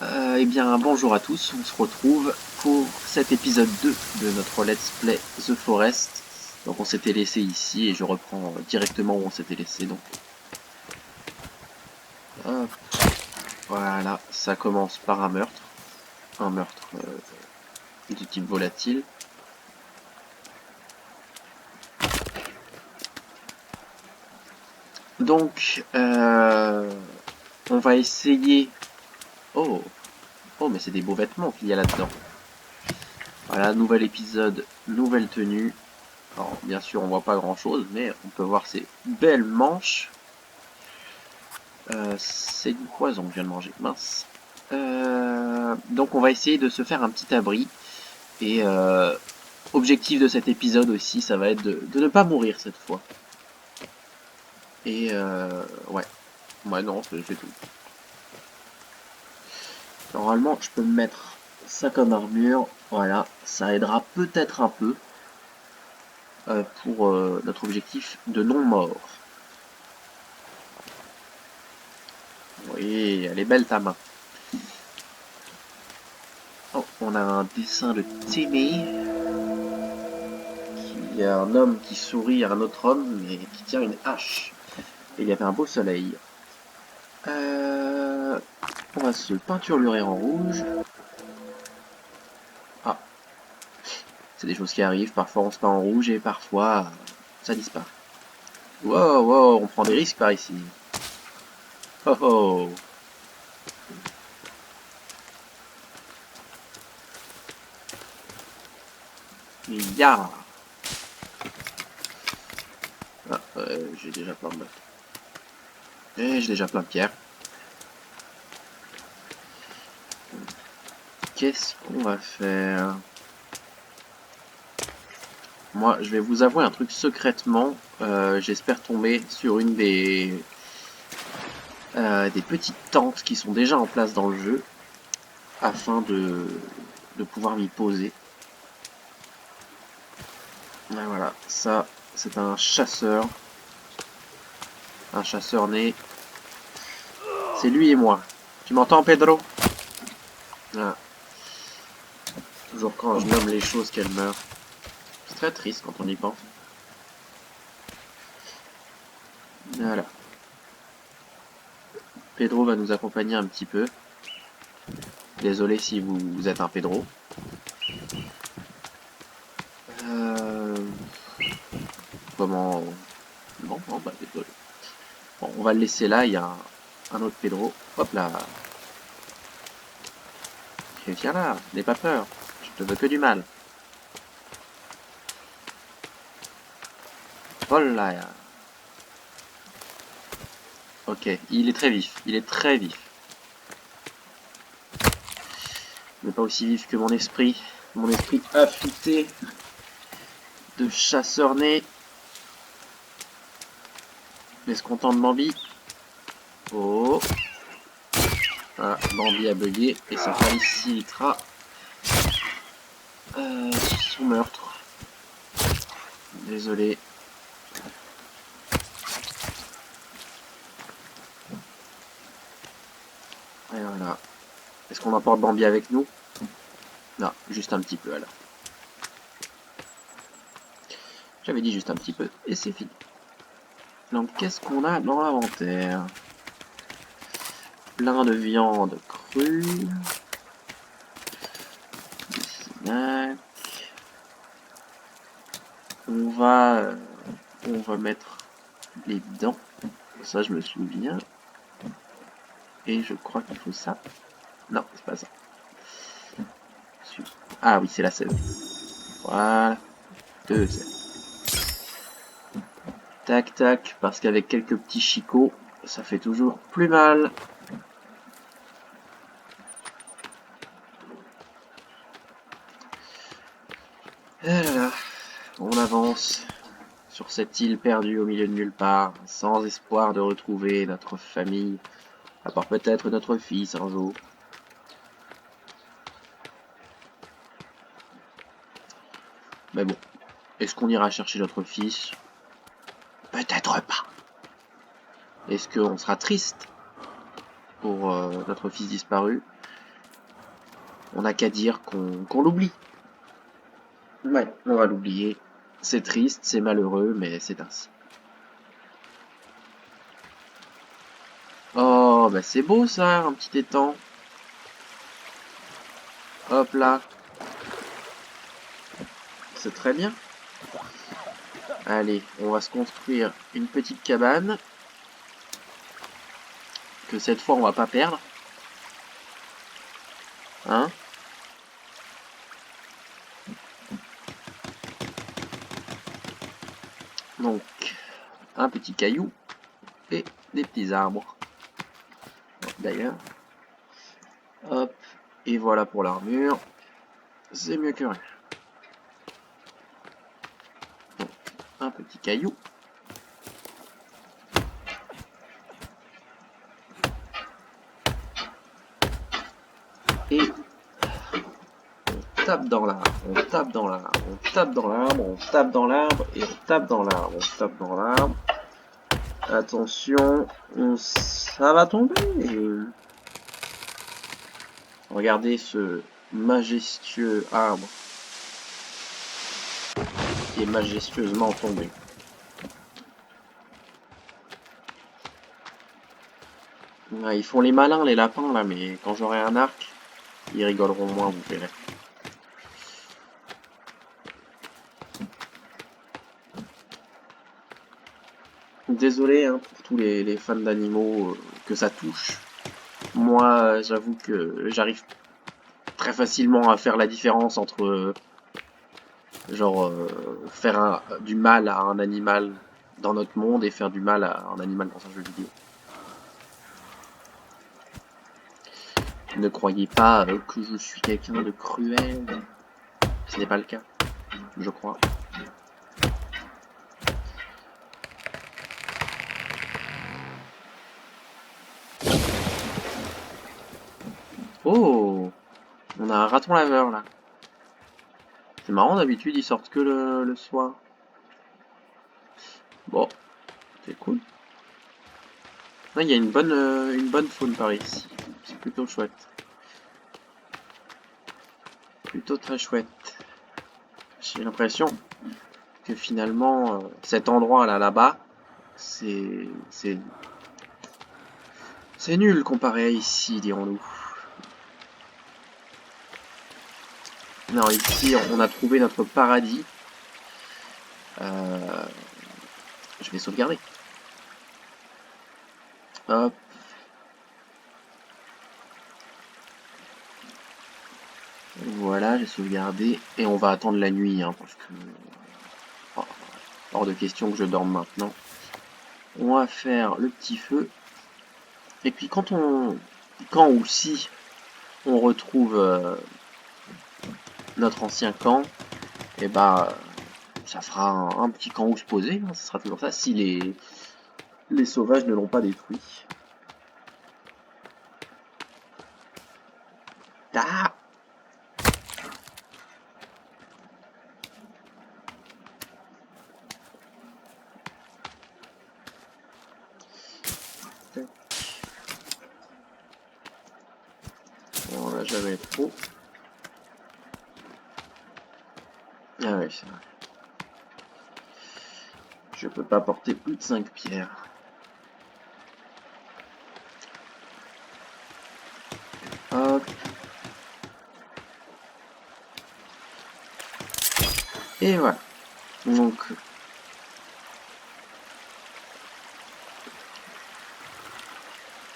Eh bien, bonjour à tous, on se retrouve pour cet épisode 2 de notre Let's Play The Forest. Donc on s'était laissé ici et je reprends directement où on s'était laissé. Donc, hop, voilà, ça commence par un meurtre de type volatile. Donc, on va essayer... Oh, oh, mais c'est des beaux vêtements qu'il y a là-dedans. Voilà, nouvel épisode, nouvelle tenue. Alors, bien sûr, on voit pas grand-chose, mais on peut voir ces belles manches. C'est du poison que je viens de manger, mince. Donc on va essayer de se faire un petit abri. Et objectif de cet épisode aussi, ça va être de ne pas mourir cette fois. Et ouais. Ouais, non, c'est tout. Normalement, je peux me mettre ça comme armure. Voilà, ça aidera peut-être un peu pour notre objectif de non-mort. Oui, elle est belle ta main. Oh, on a un dessin de Timmy. Il y a un homme qui sourit à un autre homme, mais qui tient une hache. Et il y avait un beau soleil. On va se peinturer en rouge. Ah, c'est des choses qui arrivent. Parfois on se peint en rouge et parfois ça disparaît. Wow, wow, on prend des risques par ici. Oh oh. Ya. Ah, j'ai déjà plein de... Et j'ai déjà plein de pierres. Qu'est-ce qu'on va faire? Moi, je vais vous avouer un truc secrètement. J'espère tomber sur une des petites tentes qui sont déjà en place dans le jeu afin de pouvoir m'y poser. Et voilà, ça c'est un chasseur né. C'est lui et moi. Tu m'entends, Pedro? Ah. Toujours quand je nomme les choses qu'elle meurt. C'est très triste quand on y pense. Voilà. Pedro va nous accompagner un petit peu. Désolé si vous êtes un Pedro. Euh... Comment... Non, non, bah désolé. Bon, on va le laisser là, il y a un autre Pedro. Hop là. Et viens là, n'aie pas peur. Je te veux que du mal. Voilà. Ok, il est très vif. Il est très vif. Mais pas aussi vif que mon esprit. Mon esprit affûté de chasseur né. L'escontant de Bambi. Oh. Ah, Bambi a bugué et ça facilitera son meurtre. Désolé. Et voilà. Est-ce qu'on emporte Bambi avec nous? Non, juste un petit peu alors. J'avais dit juste un petit peu et c'est fini. Donc qu'est-ce qu'on a dans l'inventaire? Plein de viande crue. Des snacks. On va mettre les dents. Ça je me souviens. Et je crois qu'il faut ça. Non, c'est pas ça. Ah oui, c'est la sève. Voilà. 2 sèves. Tac tac, parce qu'avec quelques petits chicots, ça fait toujours plus mal. Et là là, on avance sur cette île perdue au milieu de nulle part, sans espoir de retrouver notre famille, à part peut-être notre fils un jour. Mais bon, est-ce qu'on ira chercher notre fils? Peut-être pas. Est-ce qu'on sera triste pour notre fils disparu? On n'a qu'à dire qu'on l'oublie. Ouais, on va l'oublier. C'est triste, c'est malheureux, mais c'est ainsi. Oh, bah c'est beau ça, un petit étang. Hop là. C'est très bien. Allez, on va se construire une petite cabane. Que cette fois on va pas perdre. Hein? Donc, un petit caillou et des petits arbres. D'ailleurs. Hop. Et voilà pour l'armure. C'est mieux que rien. Donc, un petit caillou. Et on tape dans l'arbre, on tape dans l'arbre, on tape dans l'arbre, on tape dans l'arbre, et on tape dans l'arbre, on tape dans l'arbre. Attention, ça va tomber. Regardez ce majestueux arbre qui est majestueusement tombé. Ouais, ils font les malins les lapins là, mais quand j'aurai un arc, ils rigoleront moins, vous verrez. Désolé hein, pour tous les fans d'animaux que ça touche. Moi, j'avoue que j'arrive très facilement à faire la différence entre faire du mal à un animal dans notre monde et faire du mal à un animal dans un jeu vidéo. Ne croyez pas que je suis quelqu'un de cruel. Ce n'est pas le cas, je crois. Oh, on a un raton laveur là. C'est marrant, d'habitude ils sortent que le soir. Bon, c'est cool. Il y a une bonne faune par ici. C'est plutôt chouette. Plutôt très chouette. J'ai l'impression que finalement, cet endroit là-bas, c'est nul comparé à ici, dirons-nous. Non, ici, on a trouvé notre paradis. Je vais sauvegarder. Hop. Voilà, j'ai sauvegardé. Et on va attendre la nuit, hein, parce que... Oh, hors de question que je dorme maintenant. On va faire le petit feu. Et puis quand ou si on retrouve notre ancien camp, et bah ça fera un petit camp où se poser, hein, ça sera toujours ça, si les sauvages ne l'ont pas détruit. Ah! On l'a jamais trop. Ah ouais, c'est vrai. Je peux pas porter plus de 5 pierres. Hop. Et voilà. Donc,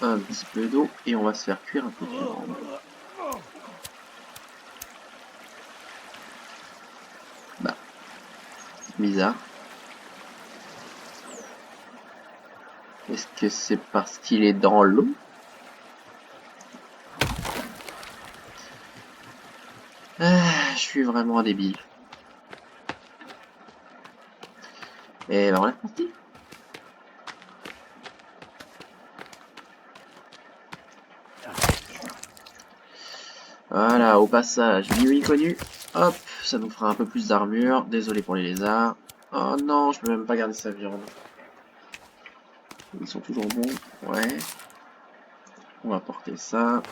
un petit peu d'eau et on va se faire cuire un peu de viande. Bah, bizarre. Est-ce que c'est parce qu'il est dans l'eau? Ah, je suis vraiment un débile. Et ben on est parti. Voilà, au passage, lieu inconnu. Hop, ça nous fera un peu plus d'armure. Désolé pour les lézards. Oh non, je peux même pas garder sa viande. Ils sont toujours bons. Ouais. On va porter ça.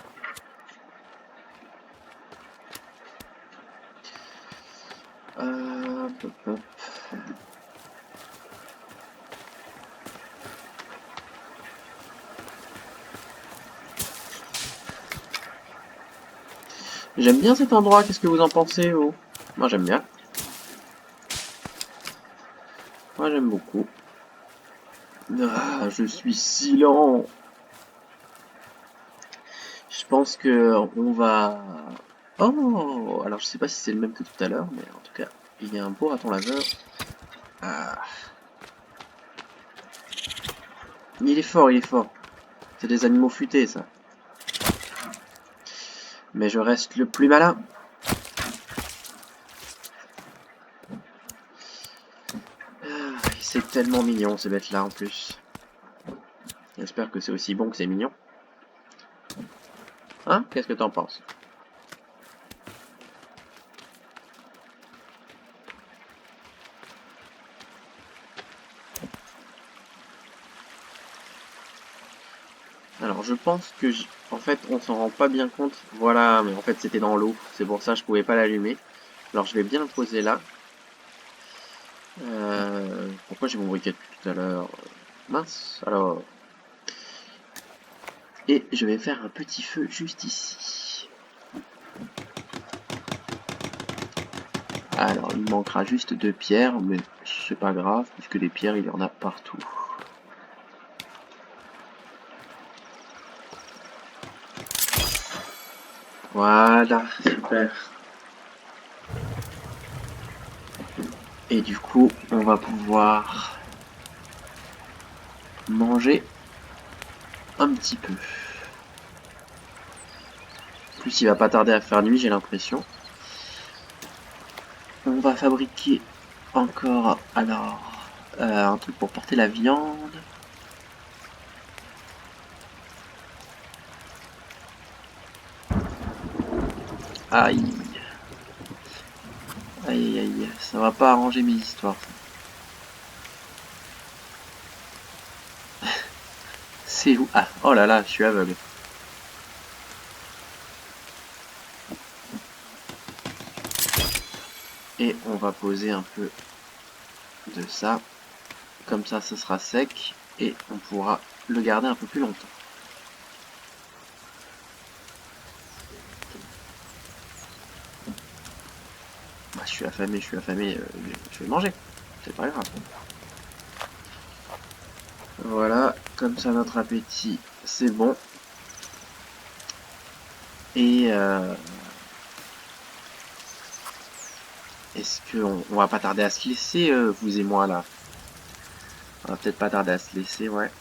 J'aime bien cet endroit, qu'est-ce que vous en pensez, oh? Moi j'aime bien. Moi j'aime beaucoup. Ah, je suis si lent. Je pense que on va... Oh! Alors je sais pas si c'est le même que tout à l'heure, mais en tout cas, il y a un beau raton laveur. Ah. Il est fort, il est fort. C'est des animaux futés, ça. Mais je reste le plus malin. Ah, c'est tellement mignon, ces bêtes-là, en plus. J'espère que c'est aussi bon que c'est mignon. Hein? Qu'est-ce que t'en penses? Alors, je pense que... En fait, on s'en rend pas bien compte. Voilà, mais en fait, c'était dans l'eau. C'est pour ça que je pouvais pas l'allumer. Alors, je vais bien le poser là. Pourquoi j'ai mon briquet tout à l'heure? Mince, alors... Et je vais faire un petit feu juste ici. Alors, il manquera juste 2 pierres, mais c'est pas grave, puisque des pierres, il y en a partout. Voilà, super. Et du coup, on va pouvoir manger un petit peu. En plus, il va pas tarder à faire nuit, j'ai l'impression. On va fabriquer encore, alors, un truc pour porter la viande. Aïe. Aïe, aïe, ça va pas arranger mes histoires. C'est où? Ah, oh là là, je suis aveugle. Et on va poser un peu de ça. Comme ça, ce sera sec. Et on pourra le garder un peu plus longtemps. Bah, je suis affamé, je vais manger. C'est pas grave. Voilà, comme ça notre appétit, c'est bon. Et est-ce qu'on va pas tarder à se laisser, vous et moi là? On va peut-être pas tarder à se laisser, ouais.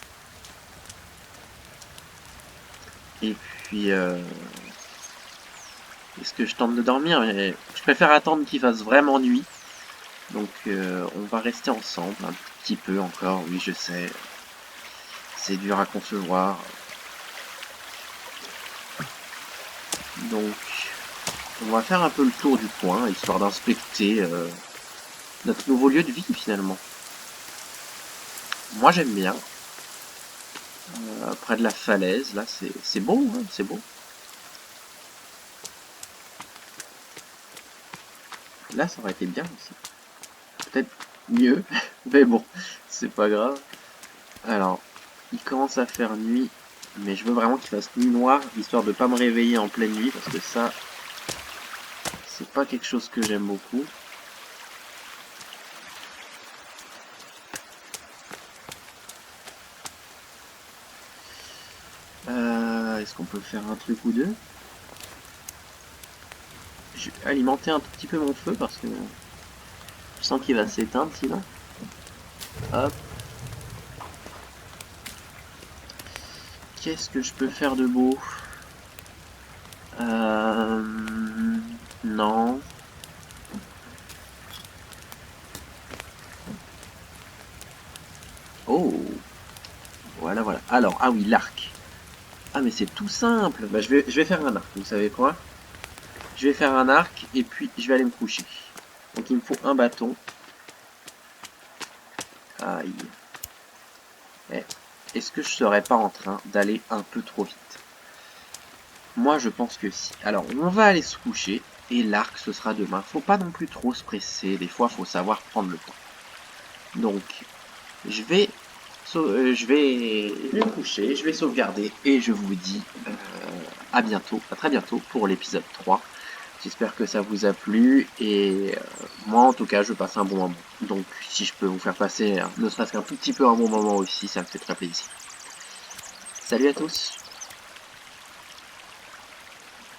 Et puis, est-ce que je tente de dormir? Mais je préfère attendre qu'il fasse vraiment nuit. Donc, on va rester ensemble un petit peu encore. Oui, je sais, c'est dur à concevoir. Donc, on va faire un peu le tour du coin, histoire d'inspecter notre nouveau lieu de vie, finalement. Moi, j'aime bien. Près de la falaise, là, c'est beau, hein, c'est beau. Là, ça aurait été bien aussi. Peut-être mieux, mais bon, c'est pas grave. Alors, il commence à faire nuit, mais je veux vraiment qu'il fasse nuit noire, histoire de pas me réveiller en pleine nuit, parce que ça, c'est pas quelque chose que j'aime beaucoup. Est-ce qu'on peut faire un truc ou deux? Je vais alimenter un tout petit peu mon feu, parce que je sens qu'il va s'éteindre sinon. Hop. Qu'est-ce que je peux faire de beau? Non. Oh, voilà, voilà. Alors, ah oui, l'arc. Ah, mais c'est tout simple. Bah, je vais faire un arc, vous savez quoi? Je vais faire un arc, et puis je vais aller me coucher. Donc, il me faut un bâton. Aïe. Eh, est-ce que je serais pas en train d'aller un peu trop vite? Moi, je pense que si. Alors, on va aller se coucher, et l'arc, ce sera demain. Faut pas non plus trop se presser. Des fois, faut savoir prendre le temps. Donc, je vais je vais me coucher, je vais sauvegarder et je vous dis à bientôt, à très bientôt pour l'épisode 3 J'espère que ça vous a plu et moi en tout cas je passe un bon moment. Donc si je peux vous faire passer ne serait-ce qu'un tout petit peu un bon moment aussi, ça me fait très plaisir. Salut à tous!